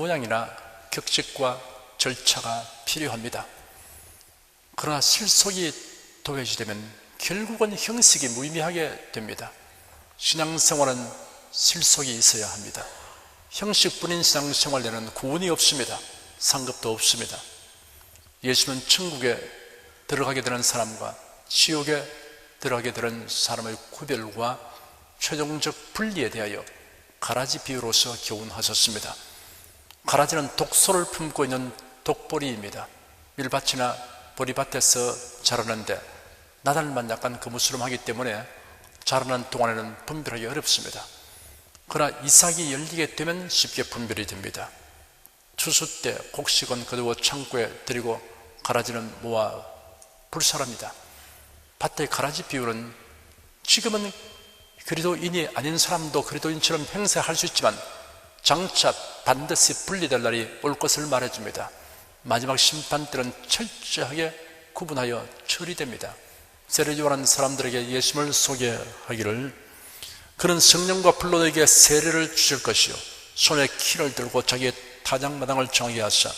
겉모양이나 격식과 절차가 필요합니다. 그러나 실속이 도외시되면 결국은 형식이 무의미하게 됩니다. 신앙생활은 실속이 있어야 합니다. 형식뿐인 신앙생활에는 구원이 없습니다. 상급도 없습니다. 예수는 천국에 들어가게 되는 사람과 지옥에 들어가게 되는 사람의 구별과 최종적 분리에 대하여 가라지 비유로서 교훈하셨습니다. 가라지는 독소를 품고 있는 독보리입니다. 밀밭이나 보리밭에서 자라는데 나달만 약간 거무스름하기 때문에 자라는 동안에는 분별하기 어렵습니다. 그러나 이삭이 열리게 되면 쉽게 분별이 됩니다. 추수 때 곡식은 거두어 창고에 들이고 가라지는 모아 불살합니다. 밭의 가라지 비유는 지금은 그리스도인이 아닌 사람도 그리스도인처럼 행세할 수 있지만 장차 반드시 분리될 날이 올 것을 말해줍니다. 마지막 심판 때는 철저하게 구분하여 처리됩니다. 세례요한은 사람들에게 예수님을 소개하기를 그는 성령과 불로 너에게 세례를 주실 것이요 손에 키를 들고 자기의 타작마당을 정하게 하사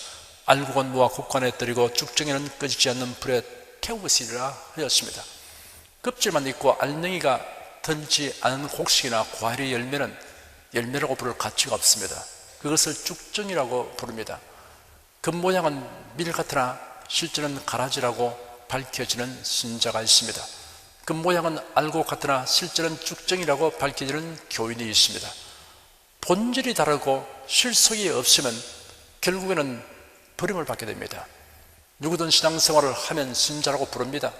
알곡은 모아 곡간에 들이고 쭉정이는 꺼지지 않는 불에 태우시리라 하였습니다. 껍질만 있고 알맹이가 들지 않은 곡식이나 과일의 열매는 열매라고 부를 가치가 없습니다. 그것을 쭉정이라고 부릅니다. 겉모양은 밀 같으나 실제는 가라지라고 밝혀지는 신자가 있습니다. 겉모양은 알곡 같으나 실제는 쭉정이라고 밝혀지는 교인이 있습니다. 본질이 다르고 실속이 없으면 결국에는 버림을 받게 됩니다. 누구든 신앙생활을 하면 신자라고 부릅니다.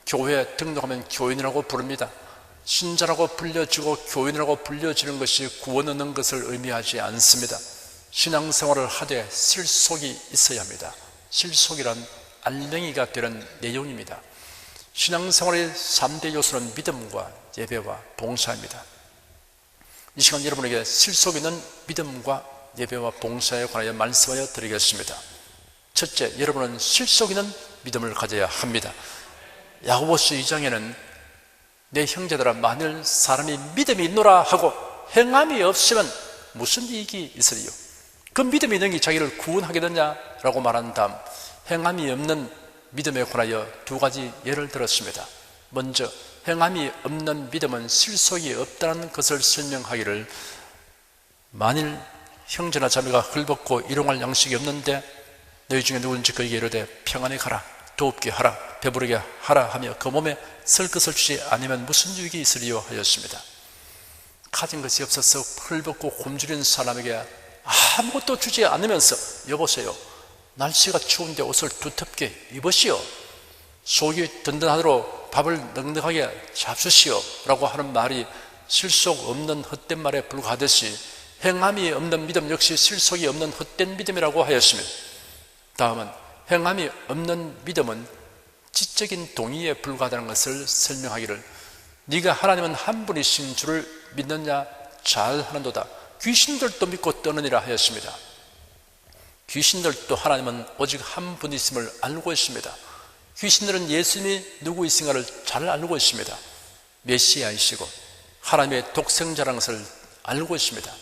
교회에 등록하면 교인이라고 부릅니다. 신자라고 불려지고 교인이라고 불려지는 것이 구원 얻는 것을 의미하지 않습니다. 신앙생활을 하되 실속이 있어야 합니다. 실속이란 알맹이가 되는 내용입니다. 신앙생활의 3대 요소는 믿음과 예배와 봉사입니다. 이 시간 여러분에게 실속 있는 믿음과 예배와 봉사에 관하여 말씀하여 드리겠습니다. 첫째, 여러분은 실속 있는 믿음을 가져야 합니다. 야고보서 2장에는 내 형제들아 만일 사람이 믿음이 있노라 하고 행함이 없으면 무슨 이익이 있으리요? 그 믿음이 있는 게 자기를 구원하겠느냐라고 말한 다음 행함이 없는 믿음에 관하여 두 가지 예를 들었습니다. 먼저 행함이 없는 믿음은 실속이 없다는 것을 설명하기를 만일 형제나 자매가 헐벗고 일용할 양식이 없는데 너희 중에 누구든지 그에게 이르되 평안히 가라 돕게 하라 배부르게 하라 하며 그 몸에 쓸 것을 주지 않으면 무슨 유익이 있으리요 하였습니다. 가진 것이 없어서 헐벗고 굶주린 사람에게 아무것도 주지 않으면서 여보세요 날씨가 추운데 옷을 두텁게 입으시오 속이 든든하도록 밥을 넉넉하게 잡수시오 라고 하는 말이 실속 없는 헛된 말에 불과하듯이 행함이 없는 믿음 역시 실속이 없는 헛된 믿음이라고 하였습니다. 다음은 행함이 없는 믿음은 지적인 동의에 불과하다는 것을 설명하기를 네가 하나님은 한 분이신 줄을 믿느냐 잘하는도다 귀신들도 믿고 떠느니라 하였습니다. 귀신들도 하나님은 오직 한 분이심을 알고 있습니다. 귀신들은 예수님이 누구이신가를 잘 알고 있습니다. 메시아이시고 하나님의 독생자라는 것을 알고 있습니다.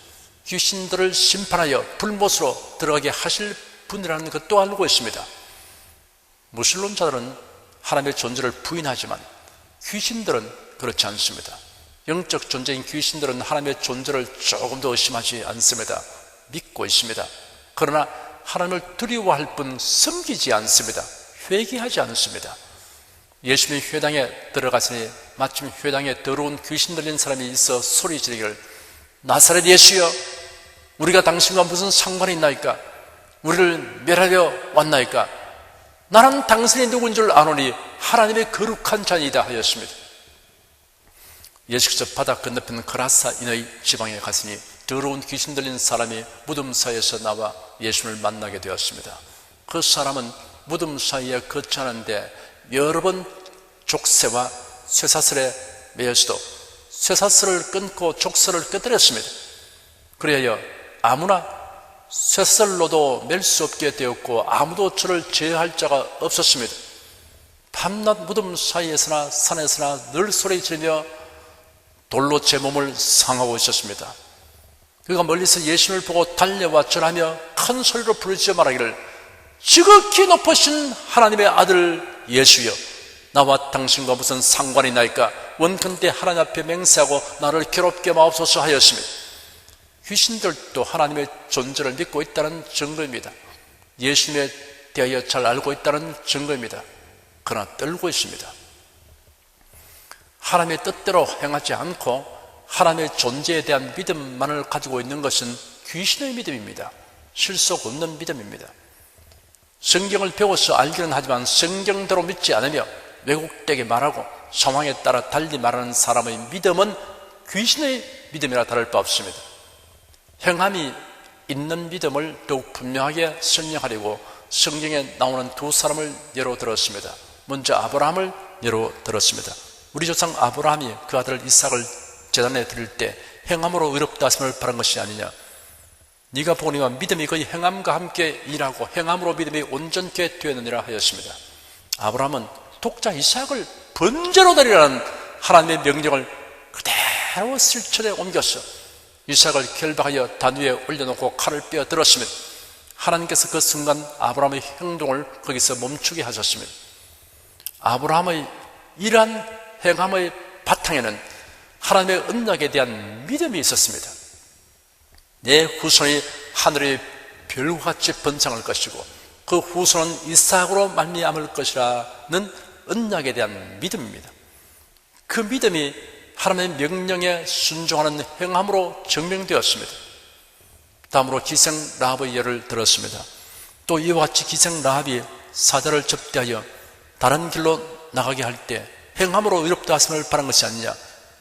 귀신들을 심판하여 불못으로 들어가게 하실 분이라는 것도 알고 있습니다. 무슬림자들은 하나님의 존재를 부인하지만 귀신들은 그렇지 않습니다. 영적 존재인 귀신들은 하나님의 존재를 조금도 의심하지 않습니다. 믿고 있습니다. 그러나 하나님을 두려워할 뿐 섬기지 않습니다. 회개하지 않습니다. 예수님이 회당에 들어가시니 마침 회당에 더러운 귀신 들린 사람이 있어 소리 지르기를 나사렛 예수여 우리가 당신과 무슨 상관이 있나이까 우리를 멸하려 왔나이까 나는 당신이 누군 줄 아노니 하나님의 거룩한 자이다 하였습니다. 예수께서 바다 건너편 그라사 인의 지방에 갔으니 더러운 귀신 들린 사람이 무덤 사이에서 나와 예수님을 만나게 되었습니다. 그 사람은 무덤 사이에 거처하는데 여러 번 족쇄와 쇠사슬에 매여서도 쇠사슬을 끊고 족쇄를 끄트렸습니다. 그래야 아무나 쇠사슬로도 맬 수 없게 되었고 아무도 저를 제어할 자가 없었습니다. 밤낮 무덤 사이에서나 산에서나 늘 소리 지르며 돌로 제 몸을 상하고 있었습니다. 그가 멀리서 예수님을 보고 달려와 절하며 큰 소리로 부르짖어 말하기를 지극히 높으신 하나님의 아들 예수여, 나와 당신과 무슨 상관이 나이까? 원컨대 하나님 앞에 맹세하고 나를 괴롭게 마옵소서 하였으며, 귀신들도 하나님의 존재를 믿고 있다는 증거입니다. 예수님에 대하여 잘 알고 있다는 증거입니다. 그러나 떨고 있습니다. 하나님의 뜻대로 행하지 않고 하나님의 존재에 대한 믿음만을 가지고 있는 것은 귀신의 믿음입니다. 실속 없는 믿음입니다. 성경을 배워서 알기는 하지만 성경대로 믿지 않으며 왜곡되게 말하고 상황에 따라 달리 말하는 사람의 믿음은 귀신의 믿음이라 다를 바 없습니다. 행함이 있는 믿음을 더욱 분명하게 설명하려고 성경에 나오는 두 사람을 예로 들었습니다. 먼저 아브라함을 예로 들었습니다. 우리 조상 아브라함이 그 아들 이삭을 제단에 드릴 때 행함으로 의롭다 하심을 바란 것이 아니냐. 네가 보니와 믿음이 그의 행함과 함께 일하고 행함으로 믿음이 온전케 되었느니라 하였습니다. 아브라함은 독자 이삭을 번제로 드리라는 하나님의 명령을 그대로 실천에 옮겼어. 이삭을 결박하여 단 위에 올려놓고 칼을 빼어 들었습니다. 하나님께서 그 순간 아브라함의 행동을 거기서 멈추게 하셨습니다. 아브라함의 이러한 행함의 바탕에는 하나님의 언약에 대한 믿음이 있었습니다. 내 후손이 하늘의 별과 같이 번성할 것이고 그 후손은 이삭으로 말미암을 것이라는 언약에 대한 믿음입니다. 그 믿음이 하나님의 명령에 순종하는 행함으로 증명되었습니다. 다음으로 기생 라합의 예를 들었습니다. 또 이와 같이 기생 라합이 사자를 접대하여 다른 길로 나가게 할 때 행함으로 의롭다 하심을 바란 것이 아니냐.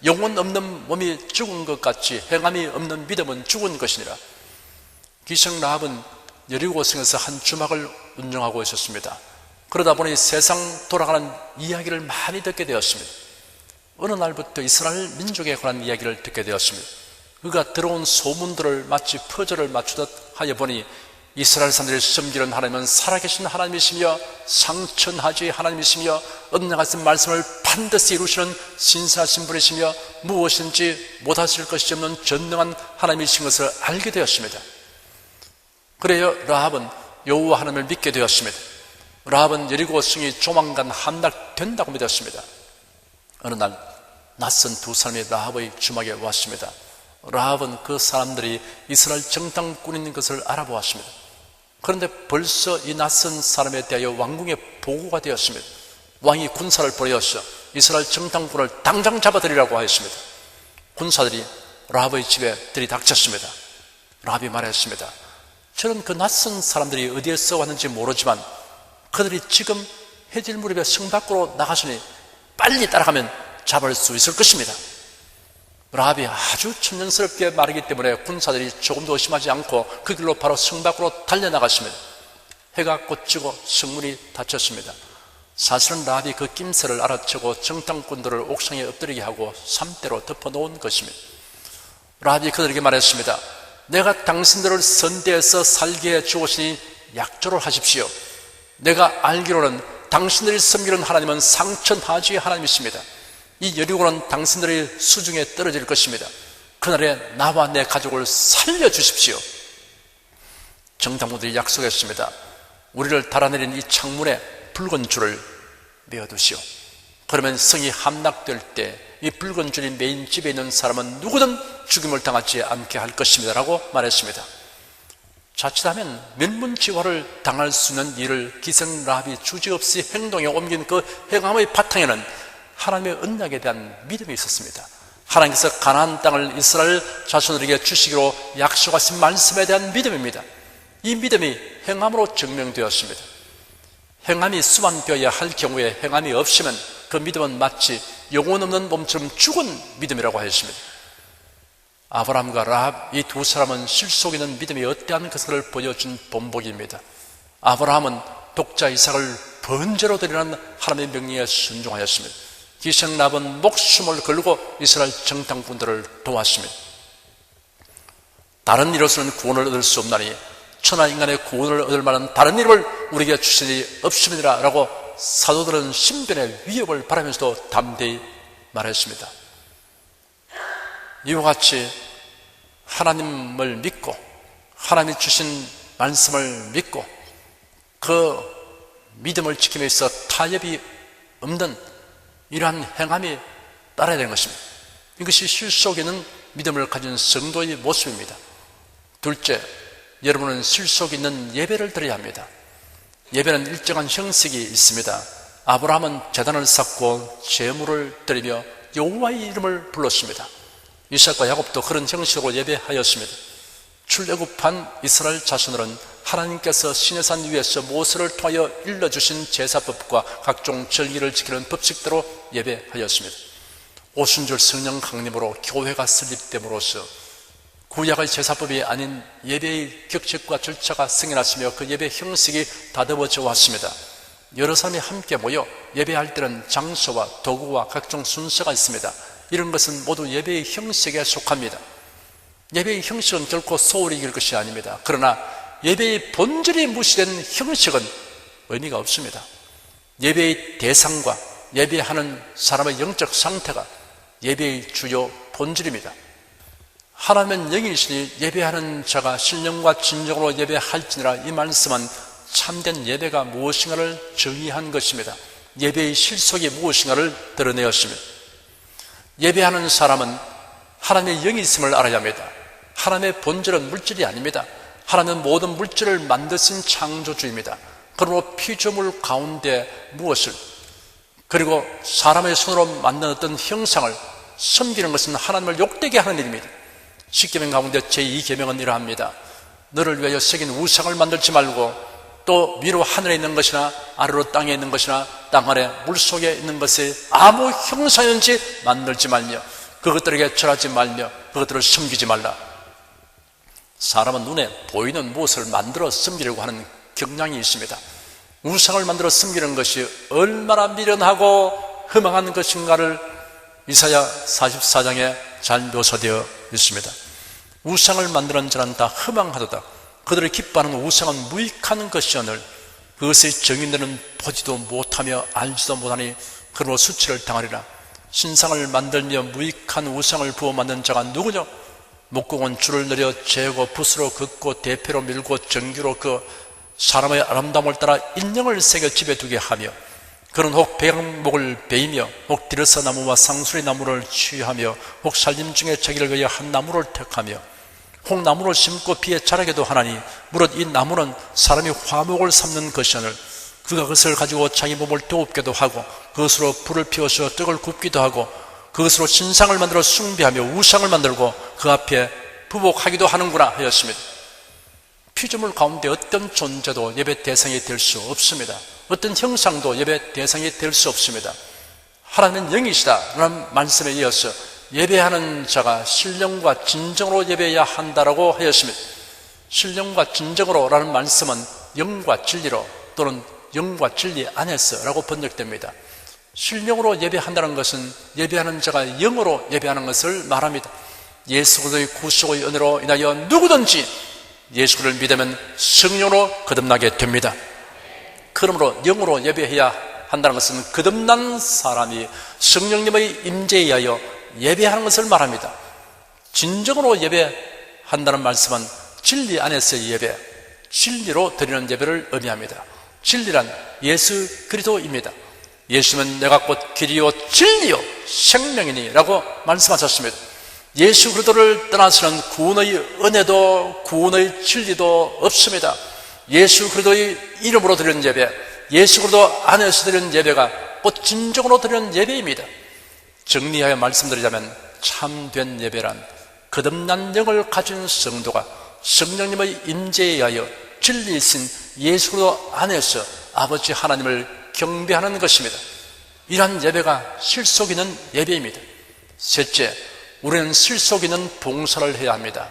영혼 없는 몸이 죽은 것 같이 행함이 없는 믿음은 죽은 것이니라. 기생 라합은 여리고성에서 한 주막을 운영하고 있었습니다. 그러다 보니 세상 돌아가는 이야기를 많이 듣게 되었습니다. 어느 날부터 이스라엘 민족에 관한 이야기를 듣게 되었습니다. 그가 들어온 소문들을 마치 퍼즐을 맞추듯 하여 보니 이스라엘 사람들이 섬기는 하나님은 살아계신 하나님이시며 상천하주의 하나님이시며 언약하신 말씀을 반드시 이루시는 신사하신 분이시며 무엇인지 못하실 것이 없는 전능한 하나님이신 것을 알게 되었습니다. 그래요, 라합은 여호와 하나님을 믿게 되었습니다. 라합은 여리고 성이 조만간 함락 된다고 믿었습니다. 어느 날 낯선 두 사람이 라합의 주막에 왔습니다. 라합은 그 사람들이 이스라엘 정탐꾼인 것을 알아보았습니다. 그런데 벌써 이 낯선 사람에 대하여 왕궁에 보고가 되었습니다. 왕이 군사를 보내었어 이스라엘 정탐꾼을 당장 잡아들이라고 하였습니다. 군사들이 라합의 집에 들이닥쳤습니다. 라합이 말했습니다. 저는 그 낯선 사람들이 어디에서 왔는지 모르지만 그들이 지금 해질 무렵에 성 밖으로 나가시니 빨리 따라가면 잡을 수 있을 것입니다. 라합이 아주 천연스럽게 말하기 때문에 군사들이 조금도 의심하지 않고 그 길로 바로 성 밖으로 달려나갔습니다. 해가 꽂히고 성문이 닫혔습니다. 사실은 라합이 그 낌새를 알아채고 정탐꾼들을 옥상에 엎드리게 하고 삼대로 덮어놓은 것입니다. 라합이 그들에게 말했습니다. 내가 당신들을 선대에서 살게 해 주었으니 약조를 하십시오. 내가 알기로는 당신들이 섬기는 하나님은 상천하주의 하나님이십니다. 이 여리고는 당신들의 수중에 떨어질 것입니다. 그날에 나와 내 가족을 살려주십시오. 정탐꾼들이 약속했습니다. 우리를 달아내린 이 창문에 붉은 줄을 메어두시오. 그러면 성이 함락될 때 이 붉은 줄이 메인 집에 있는 사람은 누구든 죽임을 당하지 않게 할 것입니다 라고 말했습니다. 자칫하면 면문지화를 당할 수 있는 일을 기생 라합이 주저없이 행동에 옮긴 그 행함의 바탕에는 하나님의 언약에 대한 믿음이 있었습니다. 하나님께서 가나안 땅을 이스라엘 자손들에게 주시기로 약속하신 말씀에 대한 믿음입니다. 이 믿음이 행함으로 증명되었습니다. 행함이 수반되어야 할 경우에 행함이 없으면 그 믿음은 마치 영혼 없는 몸처럼 죽은 믿음이라고 하였습니다. 아브라함과 라합 이 두 사람은 실속 있는 믿음이 어떠한 것을 보여준 본보기입니다. 아브라함은 독자 이삭을 번제로 드리는 하나님의 명령에 순종하였습니다. 기생 라합은 목숨을 걸고 이스라엘 정탐꾼들을 도왔습니다. 다른 이로서는 구원을 얻을 수 없나니 천하 인간의 구원을 얻을 만한 다른 이름을 우리에게 주시니 없음이니라 라고 사도들은 신변의 위협을 바라면서도 담대히 말했습니다. 이와 같이 하나님을 믿고 하나님이 주신 말씀을 믿고 그 믿음을 지키며 있어 타협이 없는 이러한 행함이 따라야 되는 것입니다. 이것이 실속 있는 믿음을 가진 성도의 모습입니다. 둘째, 여러분은 실속 있는 예배를 드려야 합니다. 예배는 일정한 형식이 있습니다. 아브라함은 제단을 쌓고 제물을 드리며 여호와의 이름을 불렀습니다. 이삭과 야곱도 그런 형식으로 예배하였습니다. 출애굽한 이스라엘 자손들은 하나님께서 시내산 위에서 모세를 통하여 일러주신 제사법과 각종 절기를 지키는 법칙대로 예배하였습니다. 오순절 성령 강림으로 교회가 설립됨으로써 구약의 제사법이 아닌 예배의 격식과 절차가 승인났으며 그 예배 형식이 다듬어져 왔습니다. 여러 사람이 함께 모여 예배할 때는 장소와 도구와 각종 순서가 있습니다. 이런 것은 모두 예배의 형식에 속합니다. 예배의 형식은 결코 소홀히 이길 것이 아닙니다. 그러나 예배의 본질이 무시된 형식은 의미가 없습니다. 예배의 대상과 예배하는 사람의 영적 상태가 예배의 주요 본질입니다. 하나님은 영이시니 예배하는 자가 신령과 진정으로 예배할지니라. 이 말씀은 참된 예배가 무엇인가를 정의한 것입니다. 예배의 실속이 무엇인가를 드러내었습니다. 예배하는 사람은 하나님의 영이 있음을 알아야 합니다. 하나님의 본질은 물질이 아닙니다. 하나님은 모든 물질을 만드신 창조주입니다. 그러므로 피조물 가운데 무엇을 그리고 사람의 손으로 만든 어떤 형상을 섬기는 것은 하나님을 욕되게 하는 일입니다. 10계명 가운데 제2계명은 이러합니다. 너를 위하여 새긴 우상을 만들지 말고 또 위로 하늘에 있는 것이나 아래로 땅에 있는 것이나 땅 아래 물속에 있는 것에 아무 형상인지 만들지 말며 그것들에게 절하지 말며 그것들을 섬기지 말라. 사람은 눈에 보이는 무엇을 만들어 섬기려고 하는 경향이 있습니다. 우상을 만들어 섬기는 것이 얼마나 미련하고 허망한 것인가를 이사야 44장에 잘 묘사되어 있습니다. 우상을 만드는 자는 다 허망하도다. 그들이 기뻐하는 우상은 무익한 것이오늘 그것의 정인들은 보지도 못하며 알지도 못하니 그로 수치를 당하리라. 신상을 만들며 무익한 우상을 부어 만든 자가 누구냐? 목공은 줄을 내려 재고 붓으로 긋고 대패로 밀고 전기로 그 사람의 아름다움을 따라 인형을 새겨 집에 두게 하며 그는 혹 백목을 베이며 혹 디르사 나무와 상수리 나무를 취하며 혹 살림 중에 자기를 위하여 한 나무를 택하며 혹 나무를 심고 비에 자라게도 하나니 무릇 이 나무는 사람이 화목을 삼는 것이오늘 그가 그것을 가지고 자기 몸을 뜨겁게도 하고 그것으로 불을 피워서 떡을 굽기도 하고 그것으로 신상을 만들어 숭배하며 우상을 만들고 그 앞에 부복하기도 하는구나 하였습니다. 피조물 가운데 어떤 존재도 예배 대상이 될 수 없습니다. 어떤 형상도 예배 대상이 될 수 없습니다. 하나님은 영이시다 라는 말씀에 이어서 예배하는 자가 신령과 진정으로 예배해야 한다라고 하였습니다. 신령과 진정으로 라는 말씀은 영과 진리로 또는 영과 진리 안에서 라고 번역됩니다. 신령으로 예배한다는 것은 예배하는 자가 영으로 예배하는 것을 말합니다. 예수 그리스도의 구속의 은혜로 인하여 누구든지 예수를 믿으면 성령으로 거듭나게 됩니다. 그러므로 영으로 예배해야 한다는 것은 거듭난 사람이 성령님의 임재에 의하여 예배하는 것을 말합니다. 진정으로 예배한다는 말씀은 진리 안에서의 예배, 진리로 드리는 예배를 의미합니다. 진리란 예수 그리스도입니다. 예수는 내가 곧 길이요 진리요 생명이니 라고 말씀하셨습니다. 예수 그리스도를 떠나서는 구원의 은혜도 구원의 진리도 없습니다. 예수 그리스도의 이름으로 드리는 예배, 예수 그리스도 안에서 드리는 예배가 곧 진정으로 드리는 예배입니다. 정리하여 말씀드리자면 참된 예배란 거듭난 영을 가진 성도가 성령님의 임재에 의하여 진리이신 예수 그리스도 안에서 아버지 하나님을 경배하는 것입니다. 이러한 예배가 실속 있는 예배입니다. 셋째, 우리는 실속 있는 봉사를 해야 합니다.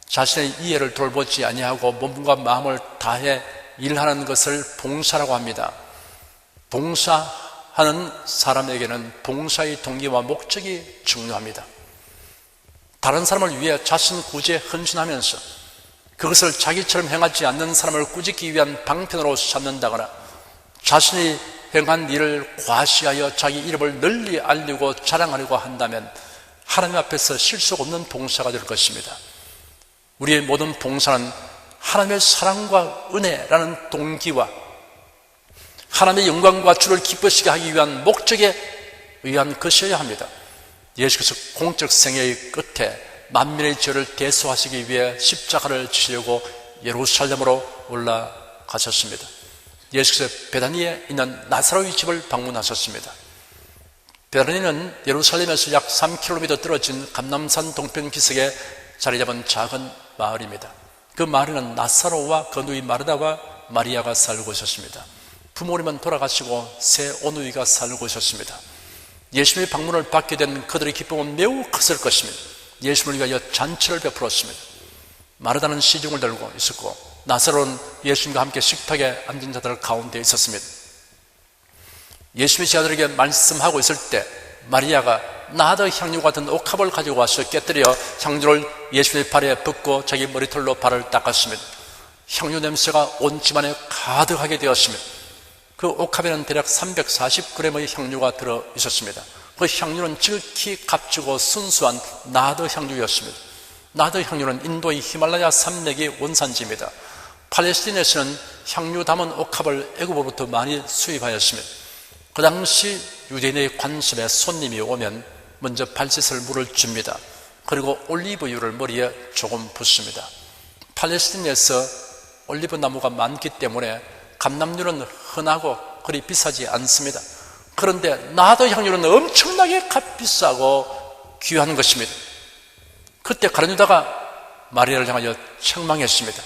자신의 이해를 돌보지 아니하고 몸과 마음을 다해 일하는 것을 봉사라고 합니다. 봉사하는 사람에게는 봉사의 동기와 목적이 중요합니다. 다른 사람을 위해 자신 구제에 헌신하면서 그것을 자기처럼 행하지 않는 사람을 꾸짖기 위한 방편으로 삼는다거나 자신이 행한 일을 과시하여 자기 이름을 널리 알리고 자랑하려고 한다면 하나님 앞에서 실속 없는 봉사가 될 것입니다. 우리의 모든 봉사는 하나님의 사랑과 은혜라는 동기와 하나님의 영광과 주를 기쁘시게 하기 위한 목적에 의한 것이어야 합니다. 예수께서 공적 생애의 끝에 만민의 죄를 대속하시기 위해 십자가를 지려고 예루살렘으로 올라가셨습니다. 예수께서 베다니에 있는 나사로의 집을 방문하셨습니다. 베다니는 예루살렘에서 약 3km 떨어진 감람산 동편 기슭에 자리 잡은 작은 마을입니다. 그 마을에는 나사로와 그 누이 마르다와 마리아가 살고 있었습니다. 부모님은 돌아가시고 새 오누이가 살고 있었습니다. 예수님의 방문을 받게 된 그들의 기쁨은 매우 컸을 것입니다. 예수님을 위하여 잔치를 베풀었습니다. 마르다는 시중을 들고 있었고 나사로는 예수님과 함께 식탁에 앉은 자들 가운데 있었습니다. 예수님이 제자들에게 말씀하고 있을 때 마리아가 나드 향유 같은 옥합을 가지고 와서 깨뜨려 향유를 예수님의 발에 붓고 자기 머리털로 발을 닦았습니다. 향유 냄새가 온 집안에 가득하게 되었습니다. 그 옥합에는 대략 340g의 향유가 들어 있었습니다. 그 향유는 지극히 값지고 순수한 나드 향유였습니다. 나드 향유는 인도의 히말라야 산맥의 원산지입니다. 팔레스틴에서는 향유 담은 옥합을 애굽으로부터 많이 수입하였습니다. 그 당시 유대인의 관습에 손님이 오면 먼저 발 씻을 물을 줍니다. 그리고 올리브유를 머리에 조금 붓습니다. 팔레스틴에서 올리브 나무가 많기 때문에 감람유는 흔하고 그리 비싸지 않습니다. 그런데 나드 향유는 엄청나게 값비싸고 귀한 것입니다. 그때 가룟 유다가 마리아를 향하여 책망했습니다.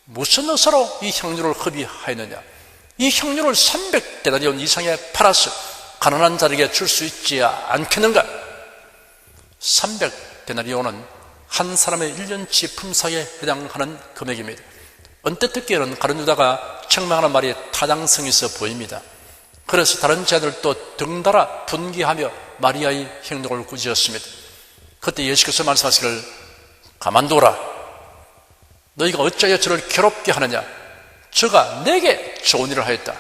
무슨 의사로 이 향유를 흡입하였느냐? 이 향유를 300데나리온 이상에 팔아서 가난한 자에게 줄 수 있지 않겠는가? 300데나리온은 한 사람의 1년치 품삯에 해당하는 금액입니다. 언뜻 듣기에는 가룟 유다가 책망하는 말이 타당성이 있어 보입니다. 그래서 다른 자들도 등달아 분개하며 마리아의 행동을 꾸짖었습니다. 그때 예수께서 말씀하시기를 가만두어라. 너희가 어찌하여 저를 괴롭게 하느냐? 저가 내게 좋은 일을 하였다.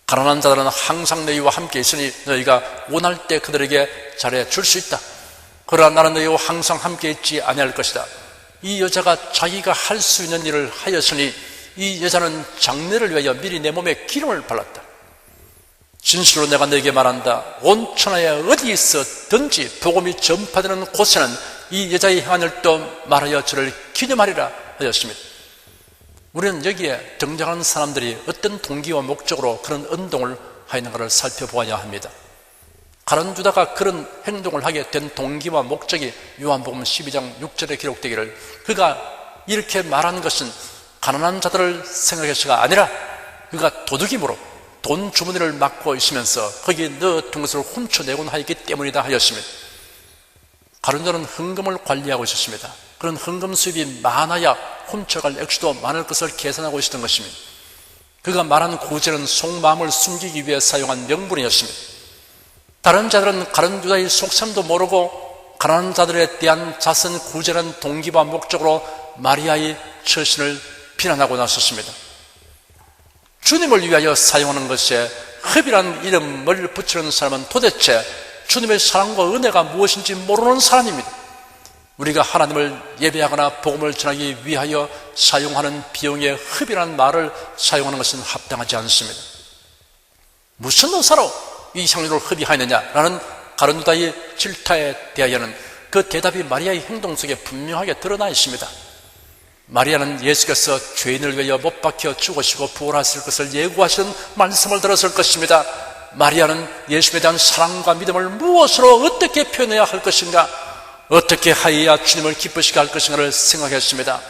가난한 자들은 항상 너희와 함께 있으니 너희가 원할 때 그들에게 잘해 줄 수 있다. 그러나 나는 너희와 항상 함께 있지 아니할 것이다. 이 여자가 자기가 할 수 있는 일을 하였으니 이 여자는 장례를 위하여 미리 내 몸에 기름을 발랐다. 진실로 내가 너에게 말한다. 온 천하에 어디 있어든지 복음이 전파되는 곳에는 이 여자의 행한 일도 말하여 저를 기념하리라 하였습니다. 우리는 여기에 등장하는 사람들이 어떤 동기와 목적으로 그런 운동을 하였는가를 살펴보아야 합니다. 가룟 유다가 그런 행동을 하게 된 동기와 목적이 요한복음 12장 6절에 기록되기를 그가 이렇게 말한 것은 가난한 자들을 생각해서가 아니라 그가 도둑임으로 돈 주머니를 막고 있으면서 거기에 넣어둔 것을 훔쳐내곤 하였기 때문이다 하였습니다. 가룟 유다는 헌금을 관리하고 있었습니다. 그런 헌금 수입이 많아야 훔쳐갈 액수도 많을 것을 계산하고 있었던 것입니다. 그가 말한 구제는 속마음을 숨기기 위해 사용한 명분이었습니다. 다른 자들은 가룟 유다의 속셈도 모르고 가난한 자들에 대한 자선 구제라는 동기와 목적으로 마리아의 처신을 비난하고 나섰습니다. 주님을 위하여 사용하는 것에 흡이라는 이름을 붙이는 사람은 도대체 주님의 사랑과 은혜가 무엇인지 모르는 사람입니다. 우리가 하나님을 예배하거나 복음을 전하기 위하여 사용하는 비용에 흡이라는 말을 사용하는 것은 합당하지 않습니다. 무슨 의사로 이 향유를 흡입하였느냐라는 가룟 유다의 질타에 대하여는 그 대답이 마리아의 행동 속에 분명하게 드러나 있습니다. 마리아는 예수께서 죄인을 위하여 못 박혀 죽으시고 부활하실 것을 예고하시는 말씀을 들었을 것입니다. 마리아는 예수님에 대한 사랑과 믿음을 무엇으로 어떻게 표현해야 할 것인가, 어떻게 하여야 주님을 기쁘시게 할 것인가를 생각했습니다.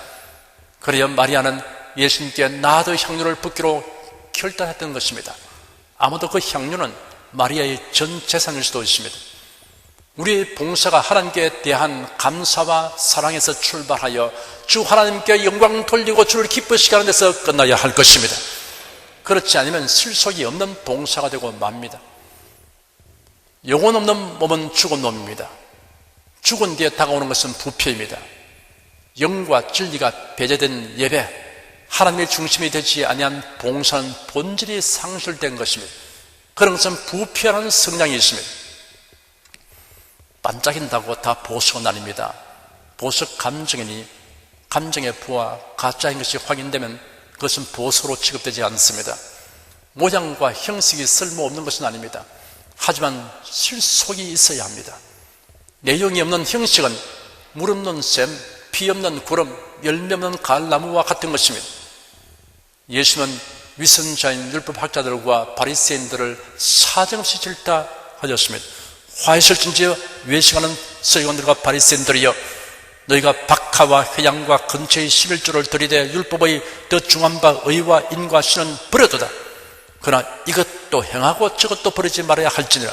그래야 마리아는 예수님께 나드 향유를 붓기로 결단했던 것입니다. 아무도 그 향유는 마리아의 전 재산일 수도 있습니다. 우리의 봉사가 하나님께 대한 감사와 사랑에서 출발하여 주 하나님께 영광 돌리고 주를 기쁘시게 하는 데서 끝나야 할 것입니다. 그렇지 않으면 실속이 없는 봉사가 되고 맙니다. 영혼 없는 몸은 죽은 놈입니다. 죽은 뒤에 다가오는 것은 부패입니다. 영과 진리가 배제된 예배, 하나님의 중심이 되지 아니한 봉사는 본질이 상실된 것입니다. 그런 것은 부패하는 성향이 있습니다. 반짝인다고 다 보수가 나뉩니다. 보석 감정이니 감정의 부와 가짜인 것이 확인되면 그것은 보석으로 취급되지 않습니다. 모양과 형식이 쓸모없는 것은 아닙니다. 하지만 실속이 있어야 합니다. 내용이 없는 형식은 물 없는 샘, 피 없는 구름, 열매 없는 가을나무와 같은 것입니다. 예수는 위선자인 율법학자들과 바리새인들을 사정없이 질타하셨습니다. 화이실진지여 외식하는 서기관들과 바리새인들이여, 너희가 박하와 회양과 근처의 11조를 들이대 율법의 더 중한 바 의와 인과 신은 버려두다. 그러나 이것도 행하고 저것도 버리지 말아야 할지니라.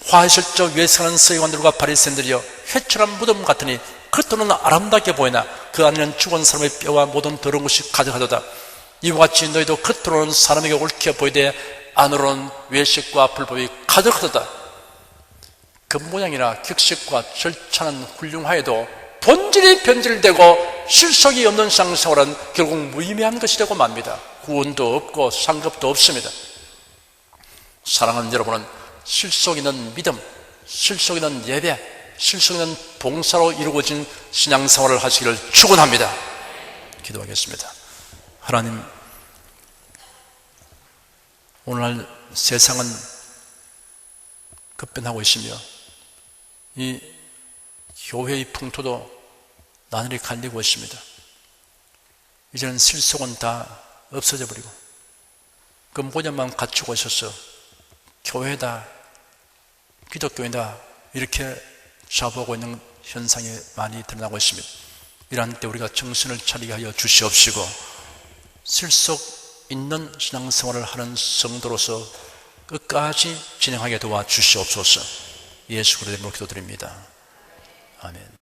화이실저 외식하는 서기관들과 바리새인들이여, 회초란 무덤 같으니 겉으로는 아름답게 보이나 그 안에는 죽은 사람의 뼈와 모든 더러운 것이 가득하도다. 이와 같이 너희도 겉으로는 사람에게 옳게 보이되 안으로는 외식과 불법이 가득하도다. 겉모양이나 격식과 절차는 훌륭하여도 본질이 변질되고 실속이 없는 신앙생활은 결국 무의미한 것이 되고 맙니다. 구원도 없고 상급도 없습니다. 사랑하는 여러분은 실속 있는 믿음, 실속 있는 예배, 실속 있는 봉사로 이루어진 신앙생활을 하시기를 축원합니다. 기도하겠습니다. 하나님, 오늘날 세상은 급변하고 있으며 이 교회의 풍토도 나날이 갈리고 있습니다. 이제는 실속은 다 없어져 버리고 그 모양만 갖추고 있어서 교회다, 기독교이다 이렇게 자부하고 있는 현상이 많이 드러나고 있습니다. 이러한 때 우리가 정신을 차리게 하여 주시옵시고 실속 있는 신앙생활을 하는 성도로서 끝까지 진행하게 도와주시옵소서. 예수 그리스도의 이름으로 기도드립니다. 아멘.